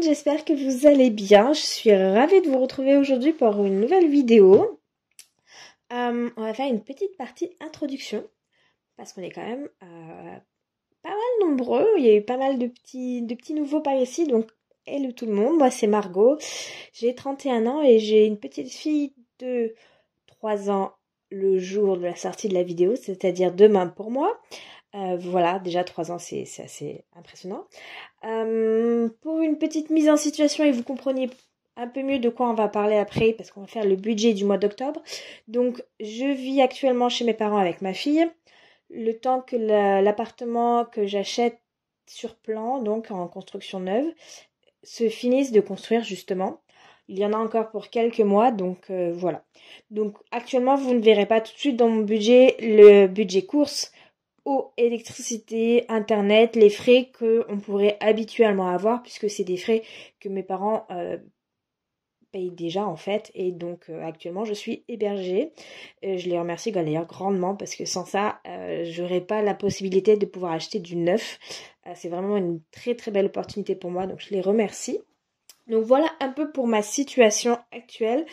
monde, j'espère que vous allez bien. Je suis ravie de vous retrouver aujourd'hui pour une nouvelle vidéo. On va faire une petite partie introduction parce qu'on est quand même pas mal nombreux. Il y a eu pas mal de petits nouveaux par ici. Donc, hello tout le monde, moi c'est Margot. J'ai 31 ans et j'ai une petite fille de 3 ans le jour de la sortie de la vidéo, c'est-à-dire demain pour moi. Voilà, déjà 3 ans, c'est assez impressionnant. Pour une petite mise en situation et vous compreniez un peu mieux de quoi on va parler après, parce qu'on va faire le budget du mois d'octobre. Donc, je vis actuellement chez mes parents avec ma fille. Le temps que l'appartement que j'achète sur plan, donc en construction neuve, se finisse de construire justement. Il y en a encore pour quelques mois, donc voilà. Donc actuellement, vous ne verrez pas tout de suite dans mon budget le budget course, eau, électricité, internet, les frais qu'on pourrait habituellement avoir, puisque c'est des frais que mes parents payent déjà en fait, et donc actuellement je suis hébergée. Je les remercie d'ailleurs grandement, parce que sans ça, j'aurais pas la possibilité de pouvoir acheter du neuf. C'est vraiment une très très belle opportunité pour moi, donc je les remercie. Donc voilà un peu pour ma situation actuelle.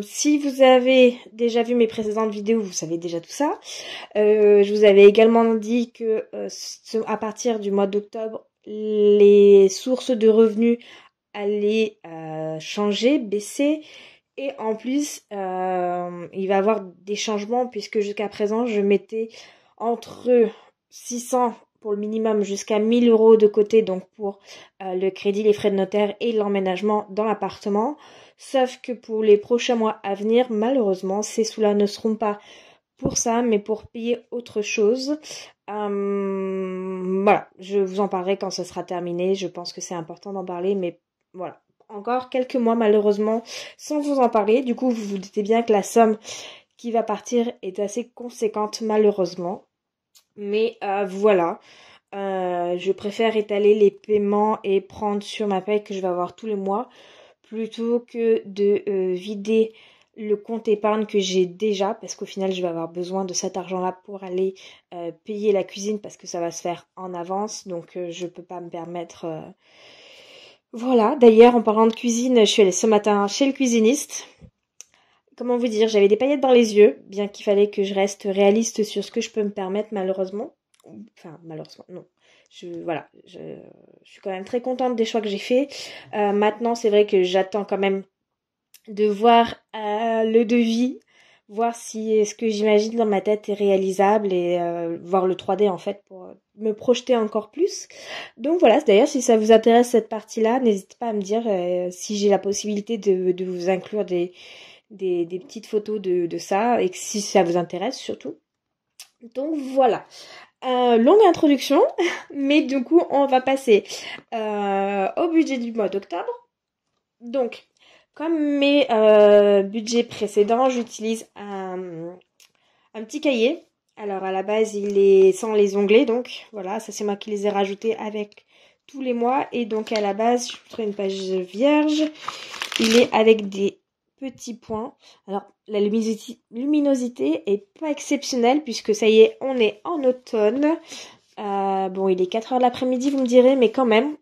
Si vous avez déjà vu mes précédentes vidéos, vous savez déjà tout ça. Je vous avais également dit que à partir du mois d'octobre, les sources de revenus allaient changer, baisser. Et en plus, il va y avoir des changements, puisque jusqu'à présent, je mettais entre 600 pour le minimum jusqu'à 1000 euros de côté, donc pour le crédit, les frais de notaire et l'emménagement dans l'appartement. Sauf que pour les prochains mois à venir, malheureusement, ces sous-là ne seront pas pour ça, mais pour payer autre chose. Voilà, je vous en parlerai quand ce sera terminé. Je pense que c'est important d'en parler, mais voilà. Encore quelques mois, malheureusement, sans vous en parler. Du coup, vous vous doutez bien que la somme qui va partir est assez conséquente, malheureusement. Mais voilà, je préfère étaler les paiements et prendre sur ma paye que je vais avoir tous les mois, plutôt que de vider le compte épargne que j'ai déjà, parce qu'au final je vais avoir besoin de cet argent-là pour aller payer la cuisine, parce que ça va se faire en avance, donc je peux pas me permettre. Voilà, d'ailleurs en parlant de cuisine, je suis allée ce matin chez le cuisiniste. Comment vous dire, j'avais des paillettes dans les yeux, bien qu'il fallait que je reste réaliste sur ce que je peux me permettre, malheureusement. Enfin, malheureusement, non. Voilà, je suis quand même très contente des choix que j'ai faits. Maintenant, c'est vrai que j'attends quand même de voir le devis, voir si ce que j'imagine dans ma tête est réalisable, et voir le 3D en fait pour me projeter encore plus. Donc voilà, d'ailleurs si ça vous intéresse cette partie-là, n'hésitez pas à me dire si j'ai la possibilité de vous inclure des petites photos de ça, et que si ça vous intéresse surtout. Donc voilà. Longue introduction, mais du coup on va passer au budget du mois d'octobre. Donc, comme mes budgets précédents, j'utilise un petit cahier. Alors à la base il est sans les onglets, donc voilà, ça c'est moi qui les ai rajoutés avec tous les mois. Et donc à la base, je vous ferai une page vierge. Il est avec des petits points. Alors la luminosité est pas exceptionnelle, puisque ça y est, on est en automne. Bon, il est 4h de l'après-midi, vous me direz, mais quand même.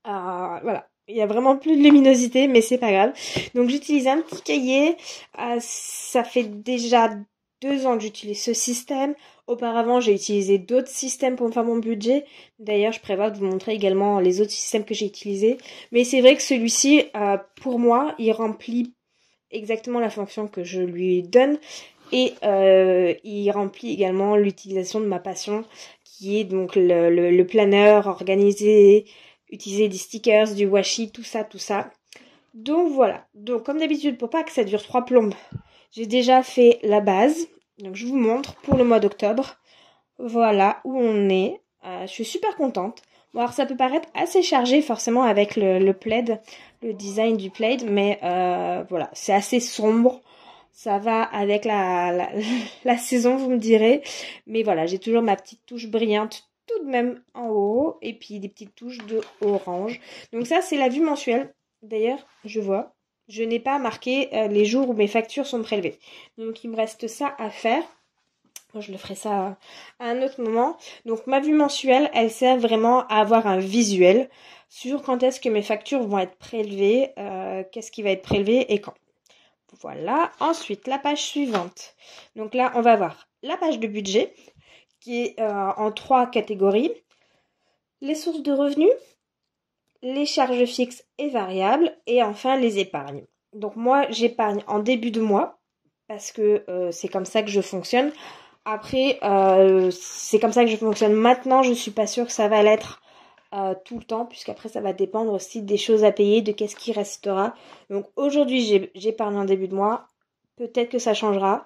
Voilà. Il y a vraiment plus de luminosité, mais c'est pas grave. Donc j'utilise un petit cahier. Ça fait déjà 2 ans que j'utilise ce système. Auparavant, j'ai utilisé d'autres systèmes pour me faire mon budget. D'ailleurs, je prévois de vous montrer également les autres systèmes que j'ai utilisés. Mais c'est vrai que celui-ci, pour moi, il remplit exactement la fonction que je lui donne. Et il remplit également l'utilisation de ma passion, qui est donc le planeur organisé, utiliser des stickers, du washi, tout ça. Donc voilà. Donc comme d'habitude, pour pas que ça dure 3 plombes, j'ai déjà fait la base. Donc je vous montre pour le mois d'octobre. Voilà où on est. Je suis super contente. Bon, alors ça peut paraître assez chargé forcément avec le plaid, le design du plaid, mais voilà, c'est assez sombre. Ça va avec la saison, vous me direz. Mais voilà, j'ai toujours ma petite touche brillante tout de même en haut, et puis des petites touches de orange. Donc ça, c'est la vue mensuelle. D'ailleurs, je vois, je n'ai pas marqué les jours où mes factures sont prélevées. Donc il me reste ça à faire. Moi, je le ferai ça à un autre moment. Donc, ma vue mensuelle, elle sert vraiment à avoir un visuel sur quand est-ce que mes factures vont être prélevées, qu'est-ce qui va être prélevé et quand. Voilà. Ensuite, la page suivante. Donc là, on va voir la page de budget qui est en 3 catégories. Les sources de revenus, les charges fixes et variables et enfin les épargnes. Donc moi, j'épargne en début de mois parce que c'est comme ça que je fonctionne. Après, c'est comme ça que je fonctionne maintenant. Je suis pas sûre que ça va l'être tout le temps, puisqu'après ça va dépendre aussi des choses à payer, de qu'est-ce qui restera. Donc aujourd'hui, j'épargne en début de mois. Peut-être que ça changera.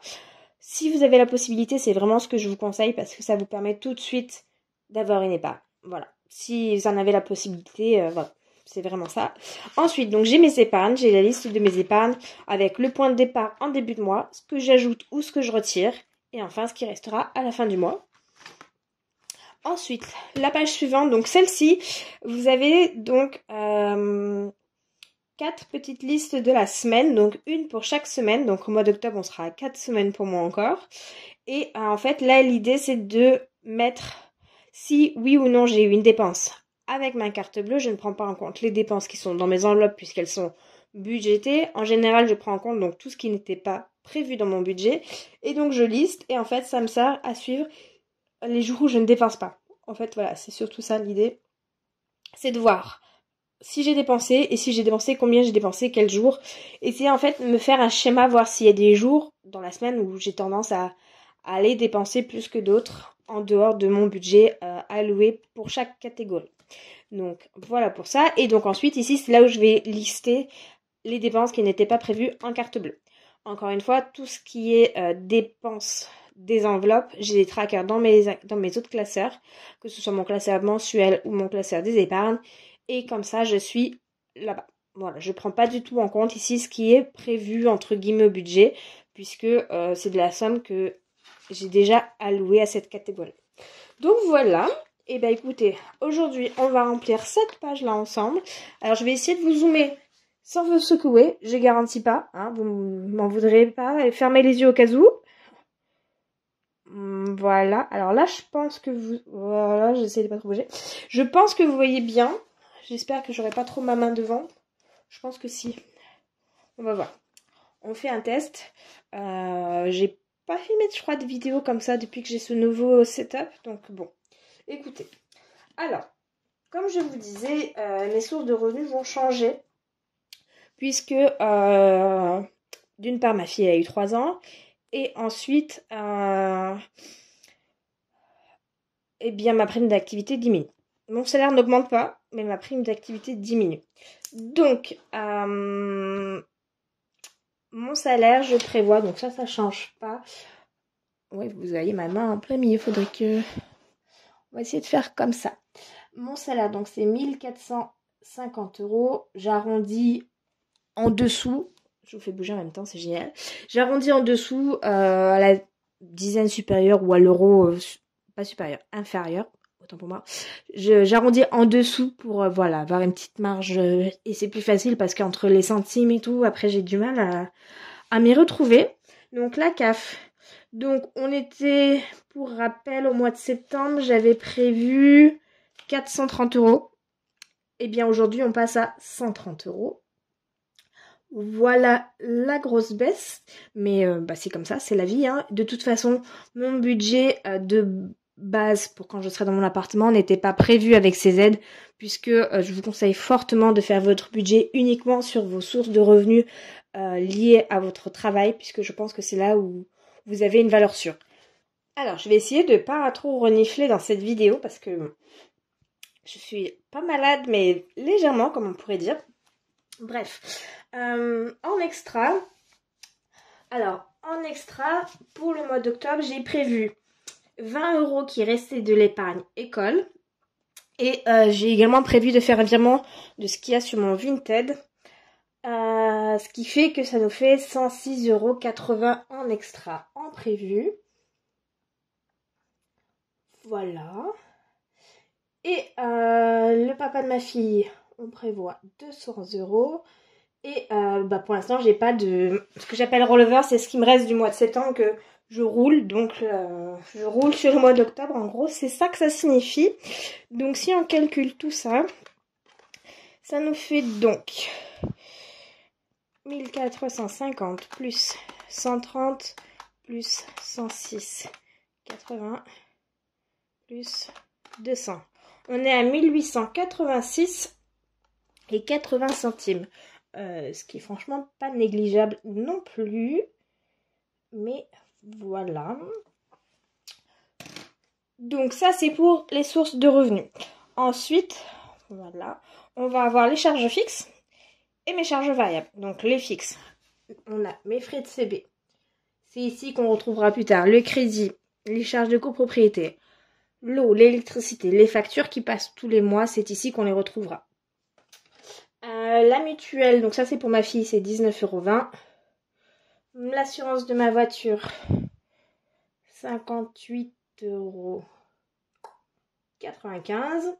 Si vous avez la possibilité, c'est vraiment ce que je vous conseille parce que ça vous permet tout de suite d'avoir une épargne. Voilà. Si vous en avez la possibilité, voilà. C'est vraiment ça. Ensuite, donc j'ai mes épargnes, j'ai la liste de mes épargnes avec le point de départ en début de mois, ce que j'ajoute ou ce que je retire. Et enfin, ce qui restera à la fin du mois. Ensuite, la page suivante, donc celle-ci, vous avez donc 4 petites listes de la semaine, donc une pour chaque semaine. Donc au mois d'octobre, on sera à 4 semaines pour moi encore. Et en fait, là, l'idée, c'est de mettre si oui ou non j'ai eu une dépense. Avec ma carte bleue, je ne prends pas en compte les dépenses qui sont dans mes enveloppes puisqu'elles sont budgétées. En général, je prends en compte donc tout ce qui n'était pas prévu dans mon budget. Et donc, je liste et en fait, ça me sert à suivre les jours où je ne dépense pas. En fait, voilà, c'est surtout ça l'idée. C'est de voir si j'ai dépensé et si j'ai dépensé, combien j'ai dépensé, quel jour. Essayer en fait de me faire un schéma, voir s'il y a des jours dans la semaine où j'ai tendance à aller dépenser plus que d'autres en dehors de mon budget alloué pour chaque catégorie. Donc voilà pour ça. Et donc ensuite ici c'est là où je vais lister les dépenses qui n'étaient pas prévues en carte bleue. Encore une fois, tout ce qui est dépenses des enveloppes, j'ai des trackers dans mes autres classeurs, que ce soit mon classeur mensuel ou mon classeur des épargnes. Et comme ça, je suis là-bas. Voilà, je ne prends pas du tout en compte ici ce qui est prévu entre guillemets au budget, puisque c'est de la somme que j'ai déjà allouée à cette catégorie. Donc voilà. Et bien écoutez, aujourd'hui, on va remplir cette page-là ensemble. Alors je vais essayer de vous zoomer sans vous secouer, je garantis pas, hein, vous m'en voudrez pas, et fermez les yeux au cas où. Voilà, alors là je pense que vous... Voilà, j'essaie de pas trop bouger. Je pense que vous voyez bien, j'espère que j'aurai pas trop ma main devant. Je pense que si. On va voir. On fait un test. J'ai pas filmé, je crois, de vidéo comme ça depuis que j'ai ce nouveau setup, donc bon. Écoutez, alors, comme je vous disais, mes sources de revenus vont changer. Puisque d'une part ma fille a eu 3 ans et ensuite eh bien ma prime d'activité diminue. Mon salaire n'augmente pas, mais ma prime d'activité diminue. Donc mon salaire, je prévois, donc ça change pas. Oui, vous voyez ma main en plein milieu, faudrait que... On va essayer de faire comme ça. Mon salaire, donc c'est 1450 €. J'arrondis en dessous, je vous fais bouger en même temps, c'est génial. J'arrondis en dessous à la dizaine supérieure ou à l'euro, pas supérieur, inférieur, autant pour moi. J'arrondis en dessous pour voilà, avoir une petite marge et c'est plus facile parce qu'entre les centimes et tout, après j'ai du mal à m'y retrouver. Donc la CAF. Donc on était, pour rappel, au mois de septembre, j'avais prévu 430 €. Et bien aujourd'hui on passe à 130 €. Voilà la grosse baisse, mais c'est comme ça, c'est la vie, hein. De toute façon, mon budget de base pour quand je serai dans mon appartement n'était pas prévu avec ces aides, puisque je vous conseille fortement de faire votre budget uniquement sur vos sources de revenus liées à votre travail, puisque je pense que c'est là où vous avez une valeur sûre. Alors, je vais essayer de pas trop renifler dans cette vidéo, parce que je suis pas malade, mais légèrement, comme on pourrait dire. Bref, en extra, pour le mois d'octobre, j'ai prévu 20 € qui restaient de l'épargne école. Et j'ai également prévu de faire un virement de ce qu'il y a sur mon Vinted. Ce qui fait que ça nous fait 106,80 € en extra, en prévu. Voilà. Et le papa de ma fille, on prévoit 200 €. Et pour l'instant, j'ai pas de... Ce que j'appelle rollover, c'est ce qui me reste du mois de septembre que je roule, donc je roule sur le mois d'octobre, en gros, c'est ça que ça signifie. Donc si on calcule tout ça, ça nous fait donc 1450 plus 130 plus 106, 80 plus 200. On est à 1886 et 80 centimes. Ce qui est franchement pas négligeable non plus. Mais voilà. Donc ça c'est pour les sources de revenus. Ensuite, voilà, on va avoir les charges fixes et mes charges variables. Donc les fixes, on a mes frais de CB. C'est ici qu'on retrouvera plus tard le crédit, les charges de copropriété, l'eau, l'électricité, les factures qui passent tous les mois. C'est ici qu'on les retrouvera. La mutuelle, donc ça c'est pour ma fille, c'est 19,20 €. L'assurance de ma voiture, 58,95 €.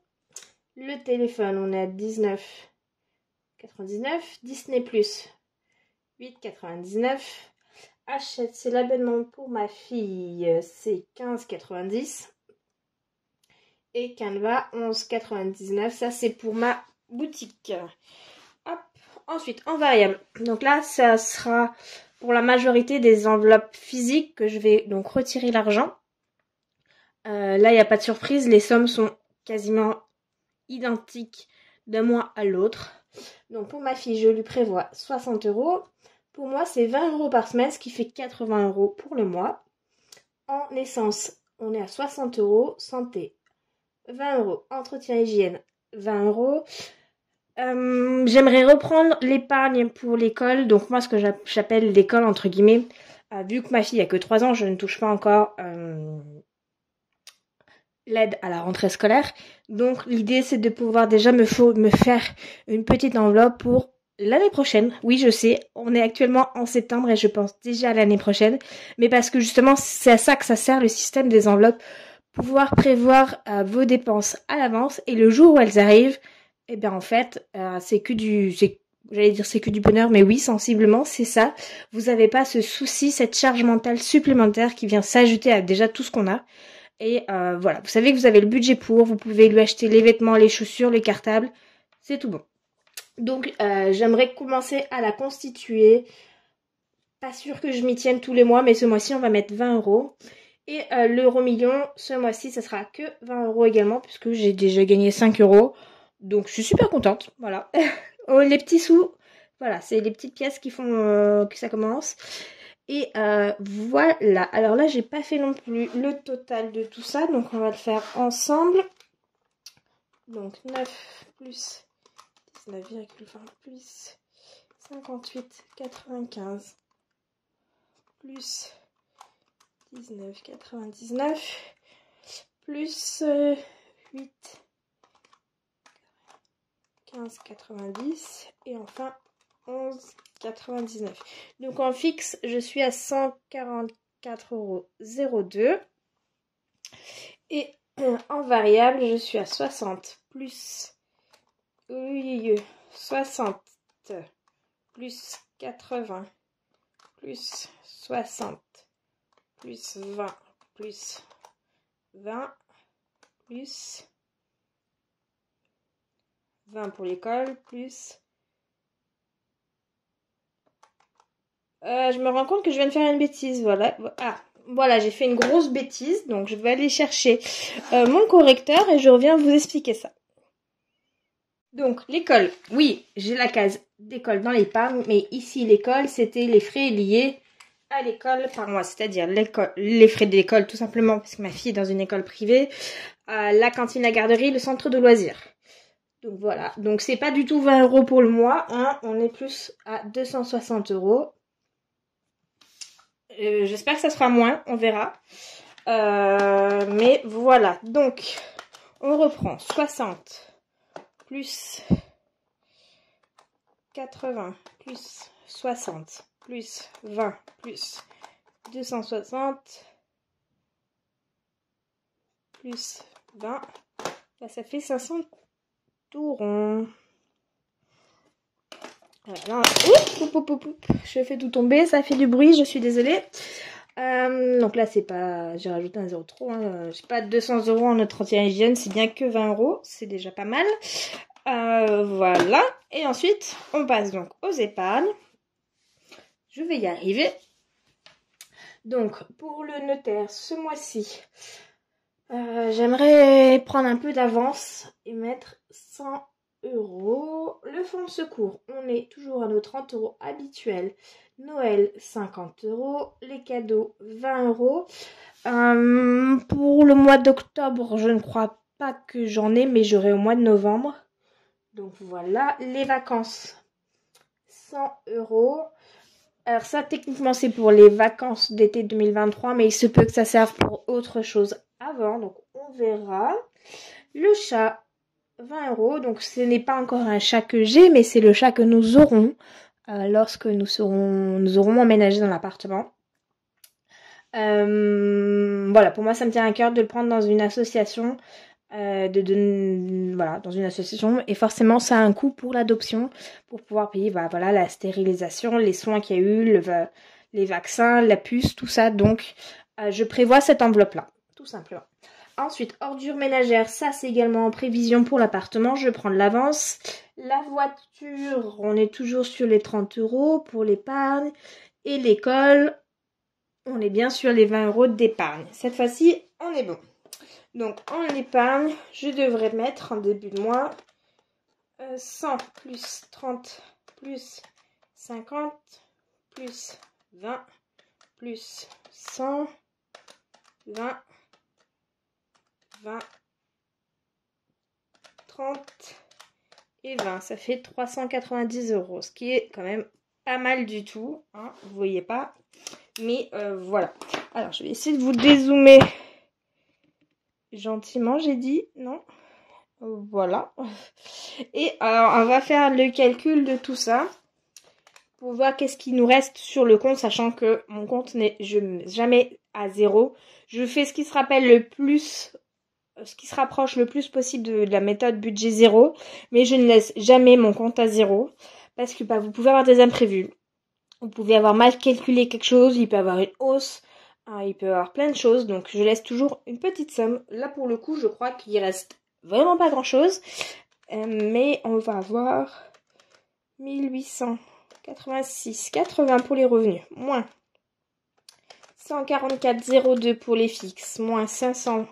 Le téléphone, on est à 19,99 €. Disney+, 8,99 €. Hachette, c'est l'abonnement pour ma fille, c'est 15,90 €. Et Canva, 11,99 €. Ça, c'est pour ma boutique. Hop. Ensuite, en variable. Donc là, ça sera pour la majorité des enveloppes physiques que je vais donc retirer l'argent. Là, il n'y a pas de surprise. Les sommes sont quasiment identiques d'un mois à l'autre. Donc pour ma fille, je lui prévois 60 €. Pour moi, c'est 20 € par semaine, ce qui fait 80 € pour le mois. En essence, on est à 60 €. Santé, 20 €. Entretien hygiène, 20 €. J'aimerais reprendre l'épargne pour l'école. Donc moi, ce que j'appelle l'école, entre guillemets, vu que ma fille a que 3 ans, je ne touche pas encore l'aide à la rentrée scolaire. Donc l'idée, c'est de pouvoir déjà me faire une petite enveloppe pour l'année prochaine. Oui, je sais, on est actuellement en septembre et je pense déjà à l'année prochaine. Mais parce que justement, c'est à ça que ça sert le système des enveloppes. Pouvoir prévoir vos dépenses à l'avance et le jour où elles arrivent, eh bien en fait, c'est que du bonheur, mais oui, sensiblement, c'est ça. Vous n'avez pas ce souci, cette charge mentale supplémentaire qui vient s'ajouter à déjà tout ce qu'on a. Et voilà, vous savez que vous avez le budget pour, vous pouvez lui acheter les vêtements, les chaussures, les cartables, c'est tout bon. Donc j'aimerais commencer à la constituer. Pas sûr que je m'y tienne tous les mois, mais ce mois-ci on va mettre 20 €. Et l'euro million, ce mois-ci, ça sera que 20 € également, puisque j'ai déjà gagné 5 €. Donc je suis super contente, voilà. Oh, les petits sous, voilà, c'est les petites pièces qui font que ça commence. Et voilà, alors là, j'ai pas fait non plus le total de tout ça, donc on va le faire ensemble. Donc 9 plus 19,20 plus 58,95 plus 19,99 plus 8, 15,90 et enfin 11,99. Donc en fixe, je suis à 144,02 € et en variable, je suis à 60 plus 60 plus 80 plus 60 plus 20 plus 20 plus 20 pour l'école plus... je me rends compte que je viens de faire une bêtise, voilà. Ah, voilà, j'ai fait une grosse bêtise, donc je vais aller chercher mon correcteur et je reviens vous expliquer ça. Donc, l'école, oui, j'ai la case d'école dans l'épargne, mais ici, l'école, c'était les frais liés à l'école par mois, c'est-à-dire les frais de l'école tout simplement parce que ma fille est dans une école privée, la cantine, la garderie, le centre de loisirs. Donc voilà, donc c'est pas du tout 20 € pour le mois, hein, on est plus à 260 €. J'espère que ça sera moins, on verra. Mais voilà, donc on reprend 60 plus 80 plus 60 plus 20 plus 260 plus 20, là, ça fait 500 tout rond. Voilà, je fais tout tomber, ça fait du bruit, je suis désolée. Donc là, c'est pas... J'ai rajouté un zéro trop. Hein. J'ai pas 200 € en entretien hygiène, c'est bien que 20 €. C'est déjà pas mal. Voilà. Et ensuite, on passe donc aux épargnes. Je vais y arriver. Donc, pour le notaire, ce mois-ci, j'aimerais prendre un peu d'avance et mettre 100 €. Le fonds de secours, on est toujours à nos 30 € habituels. Noël, 50 €. Les cadeaux, 20 €. Pour le mois d'octobre, je ne crois pas que j'en ai, mais j'aurai au mois de novembre. Donc voilà, les vacances, 100 €. Alors ça, techniquement, c'est pour les vacances d'été 2023, mais il se peut que ça serve pour autre chose avant, donc on verra. Le chat, 20 €, donc ce n'est pas encore un chat que j'ai, mais c'est le chat que nous aurons lorsque nous aurons emménagé dans l'appartement. Voilà, pour moi, ça me tient à cœur de le prendre dans une association. Voilà, dans une association, et forcément ça a un coût pour l'adoption, pour pouvoir payer voilà, la stérilisation, les soins qu'il y a eu, les vaccins, la puce, tout ça. Donc je prévois cette enveloppe là, tout simplement. Ensuite, ordures ménagères, ça c'est également en prévision pour l'appartement, je vais prendre l'avance. La voiture, on est toujours sur les 30 € pour l'épargne, et l'école, on est bien sur les 20 € d'épargne. Cette fois-ci, on est bon. Donc, en épargne, je devrais mettre en début de mois 100 plus 30 plus 50 plus 20 plus 100, 20, 20, 30 et 20. Ça fait 390 €, ce qui est quand même pas mal du tout. Hein, vous voyez pas. Mais voilà. Alors, je vais essayer de vous dézoomer. Gentiment, j'ai dit, non? Voilà. Et alors, on va faire le calcul de tout ça pour voir qu'est-ce qui nous reste sur le compte, sachant que mon compte n'est jamais à zéro. Je fais ce qui se rapproche le plus possible de la méthode budget zéro, mais je ne laisse jamais mon compte à zéro parce que vous pouvez avoir des imprévus. Vous pouvez avoir mal calculé quelque chose, il peut y avoir une hausse. Il peut y avoir plein de choses, donc je laisse toujours une petite somme. Là, pour le coup, je crois qu'il reste vraiment pas grand-chose. Mais on va avoir 1886,80 pour les revenus. Moins 144,02 pour les fixes. Moins 500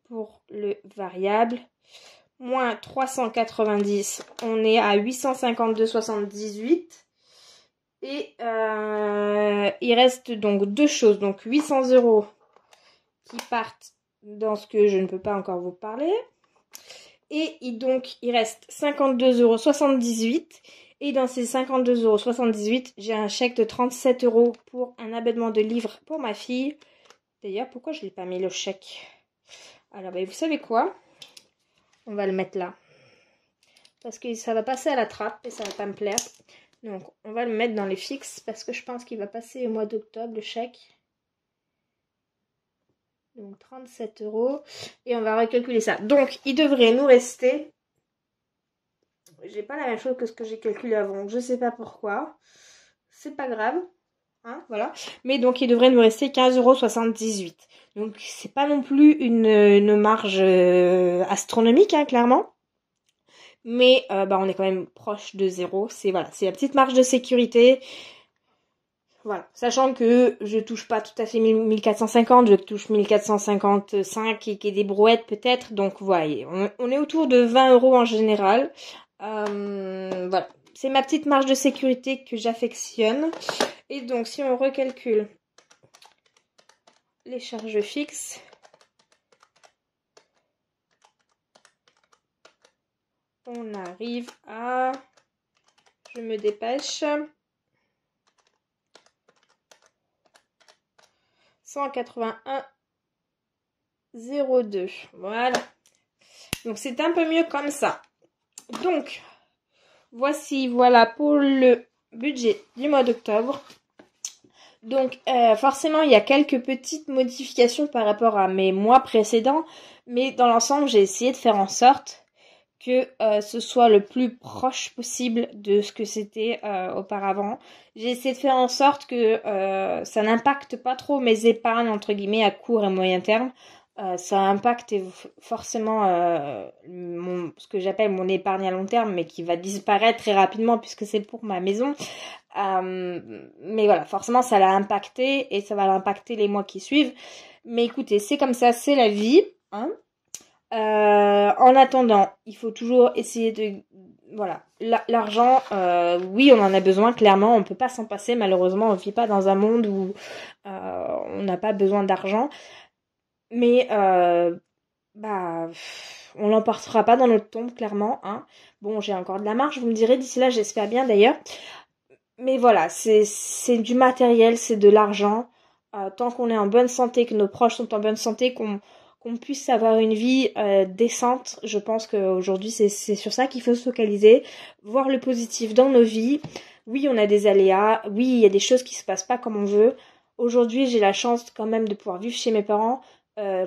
pour le variable. Moins 390, on est à 852,78. Et il reste donc deux choses, donc 800 € qui partent dans ce que je ne peux pas encore vous parler. Et donc il reste 52,78 €. Et dans ces 52,78 €, j'ai un chèque de 37 € pour un abonnement de livres pour ma fille. D'ailleurs, pourquoi je ne l'ai pas mis le chèque? Alors, vous savez quoi? On va le mettre là. Parce que ça va passer à la trappe et ça va pas me plaire. Donc, on va le mettre dans les fixes parce que je pense qu'il va passer au mois d'octobre, le chèque. Donc, 37 €. Et on va recalculer ça. Donc, il devrait nous rester... J'ai pas la même chose que ce que j'ai calculé avant. Je sais pas pourquoi. C'est pas grave. Hein, voilà. Mais donc, il devrait nous rester 15,78 €. Donc, c'est pas non plus une marge astronomique, hein, clairement. Mais on est quand même proche de zéro. C'est la petite marge de sécurité. Voilà. Sachant que je touche pas tout à fait 1450, je touche 1455 et qu'il y ait des brouettes peut-être. Donc vous voyez, on est autour de 20 € en général. Voilà. C'est ma petite marge de sécurité que j'affectionne. Et donc si on recalcule les charges fixes, on arrive à... Je me dépêche. 181,02. Voilà. Donc c'est un peu mieux comme ça. Donc, voilà pour le budget du mois d'octobre. Donc forcément il y a quelques petites modifications par rapport à mes mois précédents. Mais dans l'ensemble j'ai essayé de faire en sorte que ce soit le plus proche possible de ce que c'était auparavant. J'ai essayé de faire en sorte que ça n'impacte pas trop mes épargnes entre guillemets à court et moyen terme. Ça impacte forcément ce que j'appelle mon épargne à long terme, mais qui va disparaître très rapidement puisque c'est pour ma maison. Mais voilà, forcément ça l'a impacté et ça va l'impacter les mois qui suivent. Mais écoutez, c'est comme ça, c'est la vie, hein. En attendant, il faut toujours essayer de... Voilà, l'argent, oui, on en a besoin, clairement, on peut pas s'en passer, malheureusement, on vit pas dans un monde où on n'a pas besoin d'argent, mais on l'emportera pas dans notre tombe, clairement, hein. Bon, j'ai encore de la marge, vous me direz, d'ici là, j'espère bien d'ailleurs, mais voilà, c'est du matériel, c'est de l'argent, tant qu'on est en bonne santé, que nos proches sont en bonne santé, qu'on puisse avoir une vie décente. Je pense qu'aujourd'hui, c'est sur ça qu'il faut se focaliser, voir le positif dans nos vies. Oui, on a des aléas, oui, il y a des choses qui se passent pas comme on veut. Aujourd'hui, j'ai la chance quand même de pouvoir vivre chez mes parents.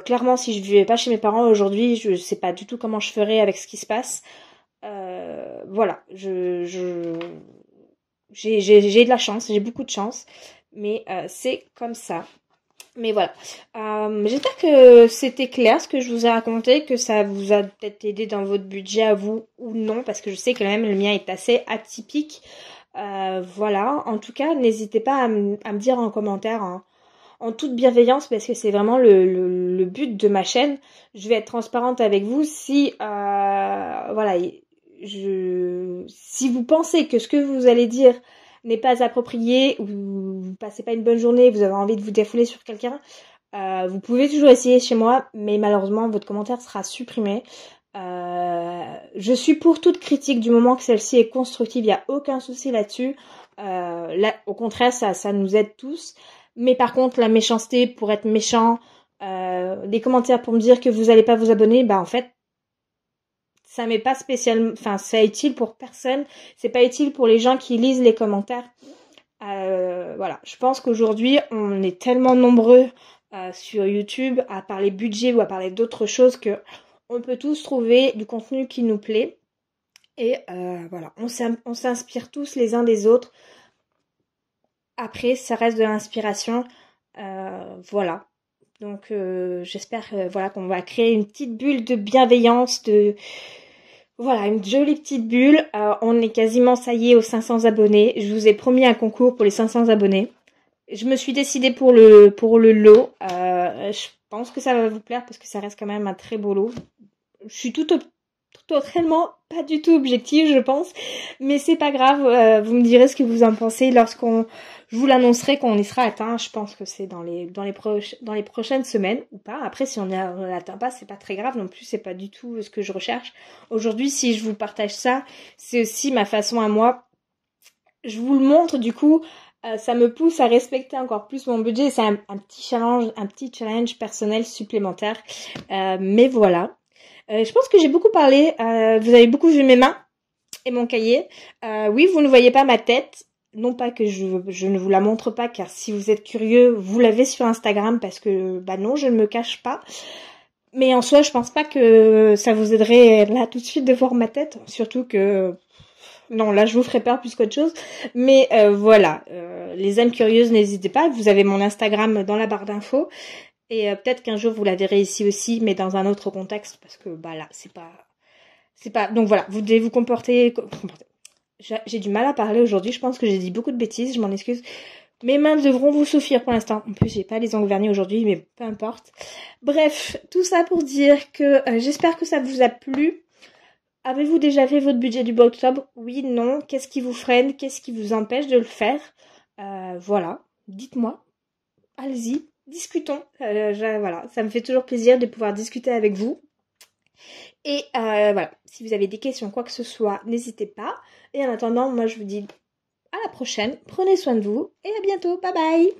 Clairement, si je vivais pas chez mes parents aujourd'hui, je sais pas du tout comment je ferais avec ce qui se passe. Voilà, j'ai de la chance, j'ai beaucoup de chance, mais c'est comme ça. Mais voilà, j'espère que c'était clair ce que je vous ai raconté, que ça vous a peut-être aidé dans votre budget à vous ou non, parce que je sais que même le mien est assez atypique. Voilà, en tout cas, n'hésitez pas à me dire en commentaire, hein, en toute bienveillance, parce que c'est vraiment le but de ma chaîne. Je vais être transparente avec vous si, voilà, si vous pensez que ce que vous allez dire n'est pas approprié, ou vous passez pas une bonne journée, vous avez envie de vous défouler sur quelqu'un, vous pouvez toujours essayer chez moi, mais malheureusement votre commentaire sera supprimé. Je suis pour toute critique du moment que celle-ci est constructive, il n'y a aucun souci là-dessus. Là, au contraire, ça nous aide tous. Mais par contre, la méchanceté pour être méchant, des commentaires pour me dire que vous n'allez pas vous abonner, en fait, ça m'est pas spécialement, enfin, c'est utile pour personne. C'est pas utile pour les gens qui lisent les commentaires. Voilà, je pense qu'aujourd'hui, on est tellement nombreux sur YouTube à parler budget ou à parler d'autres choses que on peut tous trouver du contenu qui nous plaît. Et voilà, on s'inspire tous les uns des autres. Après, ça reste de l'inspiration. Voilà. Donc, j'espère voilà, qu'on va créer une petite bulle de bienveillance, voilà, une jolie petite bulle. On est quasiment, ça y est, aux 500 abonnés. Je vous ai promis un concours pour les 500 abonnés. Je me suis décidée pour le lot. Je pense que ça va vous plaire parce que ça reste quand même un très beau lot. Je suis totalement pas du tout objective, je pense. Mais c'est pas grave. Vous me direz ce que vous en pensez je vous l'annoncerai quand on y sera atteint. Je pense que c'est dans les prochaines semaines ou pas. Après, si on l'atteint pas, c'est pas très grave non plus. C'est pas du tout ce que je recherche. Aujourd'hui, si je vous partage ça, c'est aussi ma façon à moi. Je vous le montre du coup. Ça me pousse à respecter encore plus mon budget. C'est un petit challenge personnel supplémentaire. Mais voilà. Je pense que j'ai beaucoup parlé. Vous avez beaucoup vu mes mains et mon cahier. Oui, vous ne voyez pas ma tête. Non pas que je ne vous la montre pas, car si vous êtes curieux, vous l'avez sur Instagram, parce que non, je ne me cache pas. Mais en soi, je pense pas que ça vous aiderait là tout de suite de voir ma tête, surtout que non, là je vous ferai peur plus qu'autre chose. Mais voilà, les âmes curieuses, n'hésitez pas. Vous avez mon Instagram dans la barre d'infos. Et peut-être qu'un jour vous la verrez ici aussi, mais dans un autre contexte, parce que là, c'est pas. Donc voilà, vous devez vous comporter. J'ai du mal à parler aujourd'hui, je pense que j'ai dit beaucoup de bêtises, je m'en excuse. Mes mains devront vous suffire pour l'instant. En plus, j'ai pas les ongles vernis aujourd'hui, mais peu importe. Bref, tout ça pour dire que j'espère que ça vous a plu. Avez-vous déjà fait votre budget du mois d'octobre? Oui, non. Qu'est-ce qui vous freine? Qu'est-ce qui vous empêche de le faire? Voilà, dites-moi. Allez-y, discutons. Voilà, ça me fait toujours plaisir de pouvoir discuter avec vous. Et voilà, si vous avez des questions, quoi que ce soit, n'hésitez pas. Et en attendant, moi je vous dis à la prochaine, prenez soin de vous et à bientôt, bye bye!